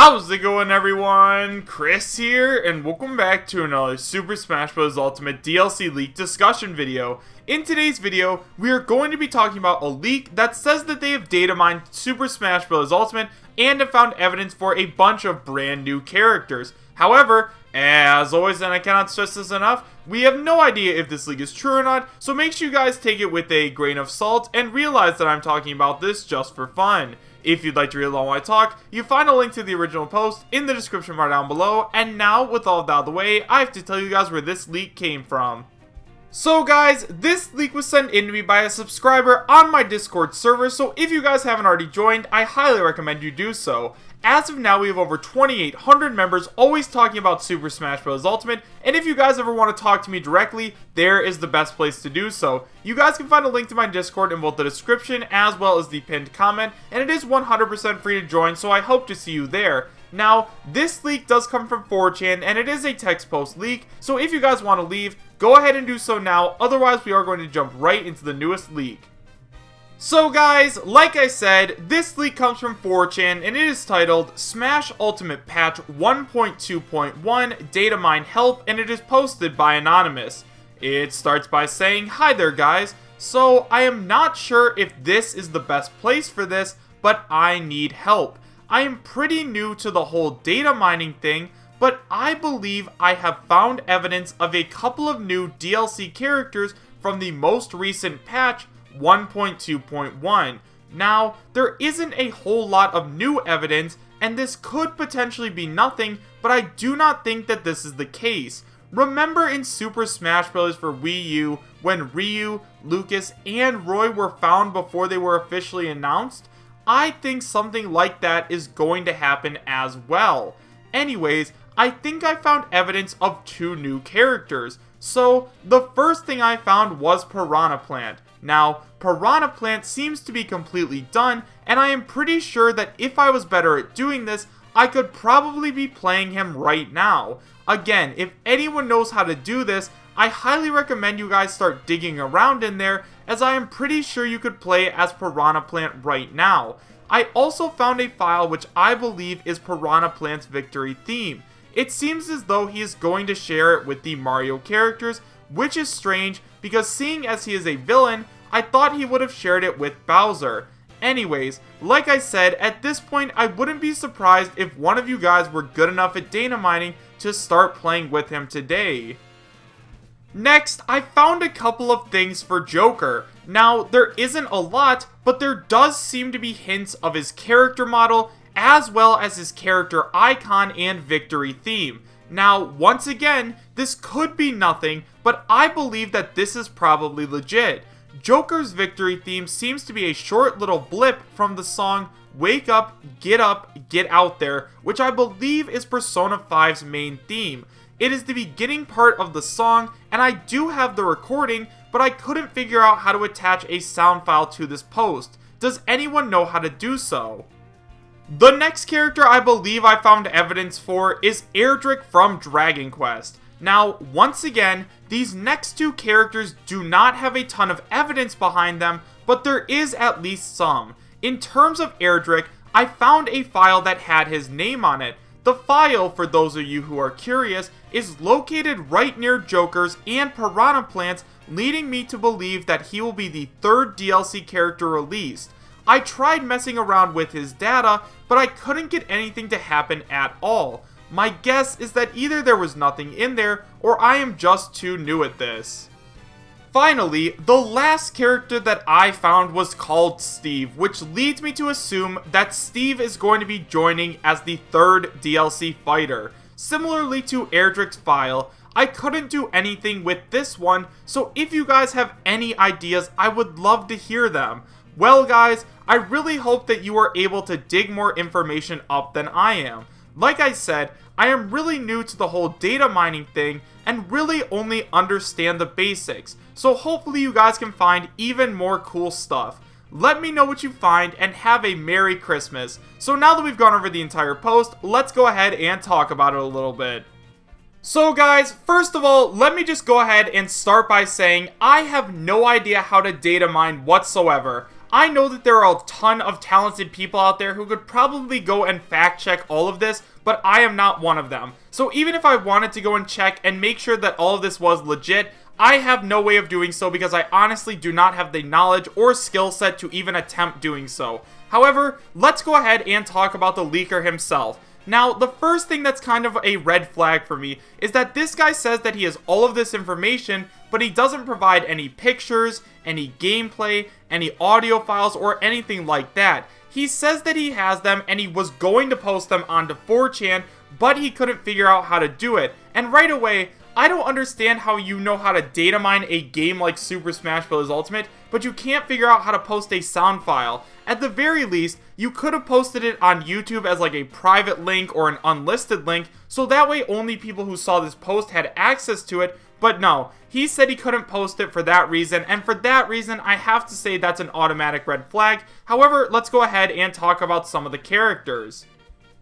How's it going, everyone? Chris here, and welcome back to another Super Smash Bros. Ultimate DLC leak discussion video. In today's video, we are going to be talking about a leak that says that they have data mined Super Smash Bros. Ultimate and have found evidence for a bunch of brand new characters. However, as always, and I cannot stress this enough, we have no idea if this leak is true or not, so make sure you guys take it with a grain of salt and realize that I'm talking about this just for fun. If you'd like to read along while I talk, you find a link to the original post in the description bar down below, and now, with all of that out of the way, I have to tell you guys where this leak came from. So guys, this leak was sent in to me by a subscriber on my Discord server, so if you guys haven't already joined, I highly recommend you do so. As of now, we have over 2,800 members always talking about Super Smash Bros. Ultimate, and if you guys ever want to talk to me directly, there is the best place to do so. You guys can find a link to my Discord in both the description as well as the pinned comment, and it is 100% free to join, so I hope to see you there. Now, this leak does come from 4chan, and it is a text post leak, so if you guys want to leave, go ahead and do so now, otherwise we are going to jump right into the newest leak. So guys, like I said, this leak comes from 4chan, and it is titled Smash Ultimate Patch 1.2.1 Data Mine Help, and it is posted by Anonymous. It starts by saying, "Hi there guys, so I am not sure if this is the best place for this, but I need help. I am pretty new to the whole data mining thing, but I believe I have found evidence of a couple of new DLC characters from the most recent patch 1.2.1. Now, there isn't a whole lot of new evidence, and this could potentially be nothing, but I do not think that this is the case. Remember in Super Smash Bros. For Wii U, when Ryu, Lucas, and Roy were found before they were officially announced? I think something like that is going to happen as well. Anyways, I think I found evidence of two new characters. So, the first thing I found was Piranha Plant. Now, Piranha Plant seems to be completely done, and I am pretty sure that if I was better at doing this, I could probably be playing him right now. Again, if anyone knows how to do this, I highly recommend you guys start digging around in there, as I am pretty sure you could play as Piranha Plant right now. I also found a file which I believe is Piranha Plant's victory theme. It seems as though he is going to share it with the Mario characters, which is strange because seeing as he is a villain, I thought he would have shared it with Bowser. Anyways, like I said, at this point I wouldn't be surprised if one of you guys were good enough at data mining to start playing with him today. Next, I found a couple of things for Joker. Now, there isn't a lot, but there does seem to be hints of his character model, as well as his character icon and victory theme. Now, once again, this could be nothing, but I believe that this is probably legit. Joker's victory theme seems to be a short little blip from the song Wake Up, Get Out There, which I believe is Persona 5's main theme. It is the beginning part of the song, and I do have the recording, but I couldn't figure out how to attach a sound file to this post. Does anyone know how to do so? The next character I believe I found evidence for is Erdrick from Dragon Quest. Now, once again, these next two characters do not have a ton of evidence behind them, but there is at least some. In terms of Erdrick, I found a file that had his name on it. The file, for those of you who are curious, is located right near Joker's and Piranha Plant's, leading me to believe that he will be the third DLC character released. I tried messing around with his data, but I couldn't get anything to happen at all. My guess is that either there was nothing in there, or I am just too new at this. Finally, the last character that I found was called Steve, which leads me to assume that Steve is going to be joining as the third DLC fighter. Similarly to Erdrick's file, I couldn't do anything with this one, so if you guys have any ideas, I would love to hear them. Well guys, I really hope that you are able to dig more information up than I am. Like I said, I am really new to the whole data mining thing and really only understand the basics, so hopefully you guys can find even more cool stuff. Let me know what you find and have a Merry Christmas. So now that we've gone over the entire post, let's go ahead and talk about it a little bit. So guys, first of all, let me just go ahead and start by saying I have no idea how to data mine whatsoever. I know that there are a ton of talented people out there who could probably go and fact check all of this, but I am not one of them. So even if I wanted to go and check and make sure that all of this was legit, I have no way of doing so because I honestly do not have the knowledge or skill set to even attempt doing so. However, let's go ahead and talk about the leaker himself. Now, the first thing that's kind of a red flag for me is that this guy says that he has all of this information, but he doesn't provide any pictures, any gameplay, any audio files, or anything like that. He says that he has them and he was going to post them onto 4chan, but he couldn't figure out how to do it. And right away, I don't understand how you know how to data mine a game like Super Smash Bros. Ultimate, but you can't figure out how to post a sound file. At the very least, you could have posted it on YouTube as like a private link or an unlisted link, so that way only people who saw this post had access to it, but no, he said he couldn't post it for that reason, and for that reason, I have to say that's an automatic red flag. However, let's go ahead and talk about some of the characters.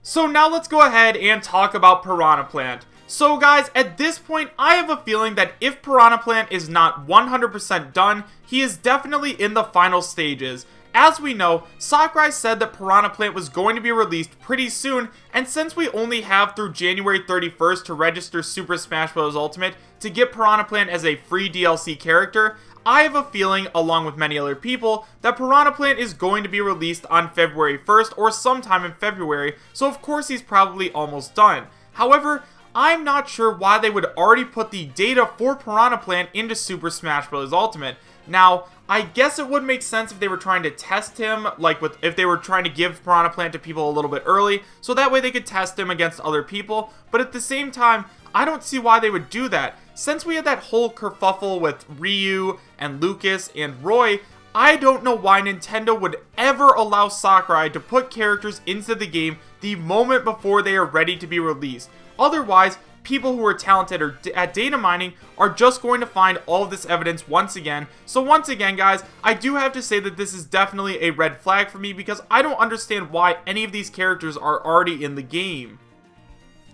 So now let's go ahead and talk about Piranha Plant. So guys, at this point, I have a feeling that if Piranha Plant is not 100% done, he is definitely in the final stages. As we know, Sakurai said that Piranha Plant was going to be released pretty soon, and since we only have through January 31st to register Super Smash Bros. Ultimate to get Piranha Plant as a free DLC character, I have a feeling, along with many other people, that Piranha Plant is going to be released on February 1st or sometime in February, so of course he's probably almost done. However, I'm not sure why they would already put the data for Piranha Plant into Super Smash Bros. Ultimate. Now, I guess it would make sense if they were trying to test him, like if they were trying to give Piranha Plant to people a little bit early, so that way they could test him against other people, but at the same time, I don't see why they would do that. Since we had that whole kerfuffle with Ryu and Lucas and Roy, I don't know why Nintendo would ever allow Sakurai to put characters into the game the moment before they are ready to be released. Otherwise, people who are talented at data mining are just going to find all of this evidence once again. So once again, guys, I do have to say that this is definitely a red flag for me because I don't understand why any of these characters are already in the game.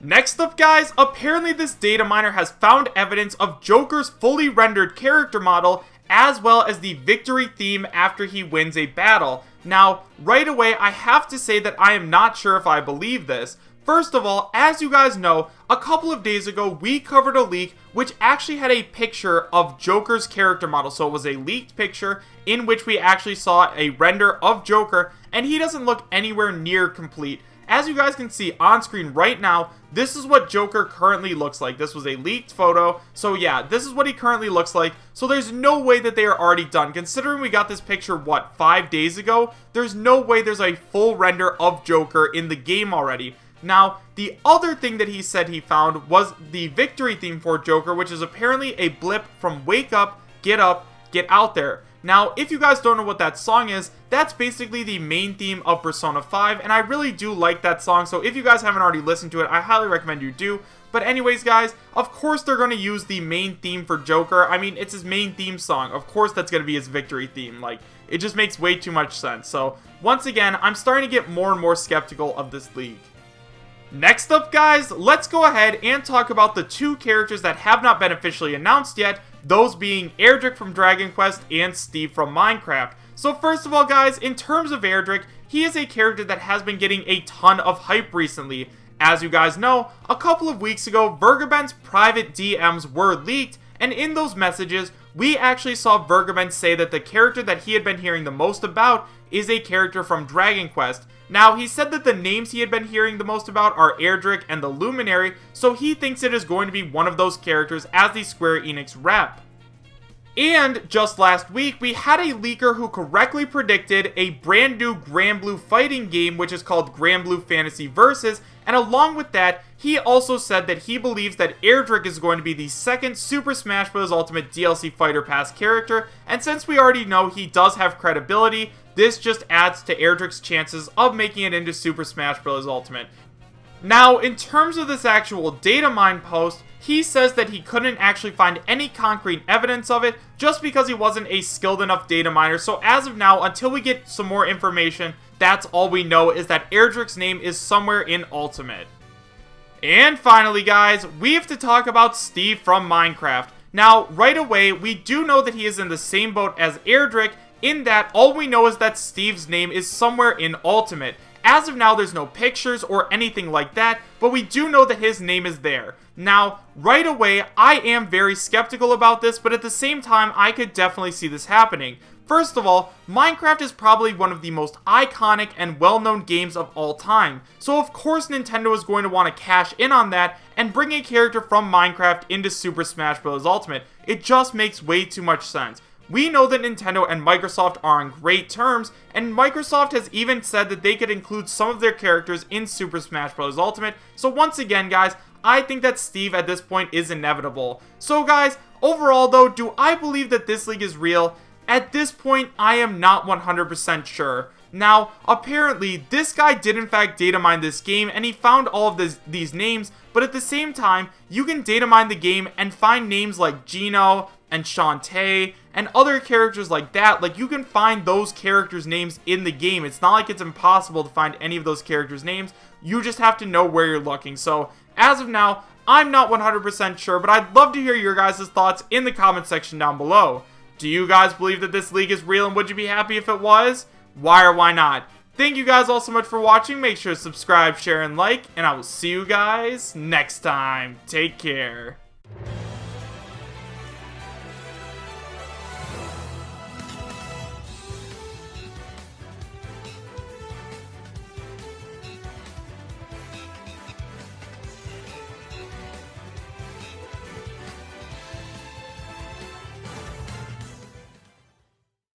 Next up, guys, apparently this data miner has found evidence of Joker's fully rendered character model as well as the victory theme after he wins a battle. Now, right away, I have to say that I am not sure if I believe this. First of all, as you guys know, a couple of days ago, we covered a leak which actually had a picture of Joker's character model. So it was a leaked picture in which we actually saw a render of Joker, and he doesn't look anywhere near complete. As you guys can see on screen right now, this is what Joker currently looks like. This was a leaked photo, so yeah, this is what he currently looks like. So there's no way that they are already done. Considering we got this picture, what, 5 days ago? There's no way there's a full render of Joker in the game already. Now, the other thing that he said he found was the victory theme for Joker, which is apparently a blip from Wake Up, Get Out There. Now, if you guys don't know what that song is, that's basically the main theme of Persona 5, and I really do like that song, so if you guys haven't already listened to it, I highly recommend you do. But anyways, guys, of course they're going to use the main theme for Joker. I mean, it's his main theme song. Of course that's going to be his victory theme. Like, it just makes way too much sense. So, once again, I'm starting to get more and more skeptical of this leak. Next up, guys, let's go ahead and talk about the two characters that have not been officially announced yet, those being Erdrick from Dragon Quest and Steve from Minecraft. So first of all, guys, in terms of Erdrick, he is a character that has been getting a ton of hype recently. As you guys know, a couple of weeks ago, Vergaben's private DMs were leaked, and in those messages, we actually saw Vergaben say that the character that he had been hearing the most about is a character from Dragon Quest. Now, he said that the names he had been hearing the most about are Erdrick and the Luminary, so he thinks it is going to be one of those characters as the Square Enix rep. And just last week, we had a leaker who correctly predicted a brand new Granblue fighting game, which is called Granblue Fantasy Versus, and along with that, he also said that he believes that Erdrick is going to be the second Super Smash Bros. Ultimate DLC Fighter Pass character, and since we already know he does have credibility, this just adds to Erdrick's chances of making it into Super Smash Bros. Ultimate. Now, in terms of this actual datamine post, he says that he couldn't actually find any concrete evidence of it just because he wasn't a skilled enough data miner. So as of now, until we get some more information, that's all we know is that Erdrick's name is somewhere in Ultimate. And finally, guys, we have to talk about Steve from Minecraft. Now, right away, we do know that he is in the same boat as Erdrick in that all we know is that Steve's name is somewhere in Ultimate. As of now, there's no pictures or anything like that, but we do know that his name is there. Now, right away, I am very skeptical about this, but at the same time, I could definitely see this happening. First of all, Minecraft is probably one of the most iconic and well-known games of all time, so of course Nintendo is going to want to cash in on that and bring a character from Minecraft into Super Smash Bros. Ultimate. It just makes way too much sense. We know that Nintendo and Microsoft are on great terms, and Microsoft has even said that they could include some of their characters in Super Smash Bros. Ultimate, so once again guys, I think that Steve at this point is inevitable. So guys, overall though, do I believe that this league is real? At this point, I am not 100% sure. Now, apparently, this guy did in fact data mine this game, and he found all of these names, but at the same time, you can data mine the game and find names like Gino and Shantae and other characters like that. Like, you can find those characters' names in the game. It's not like it's impossible to find any of those characters' names. You just have to know where you're looking. So, as of now, I'm not 100% sure, but I'd love to hear your guys' thoughts in the comment section down below. Do you guys believe that this league is real, and would you be happy if it was? Why or why not? Thank you guys all so much for watching. Make sure to subscribe, share, and like, and I will see you guys next time. Take care.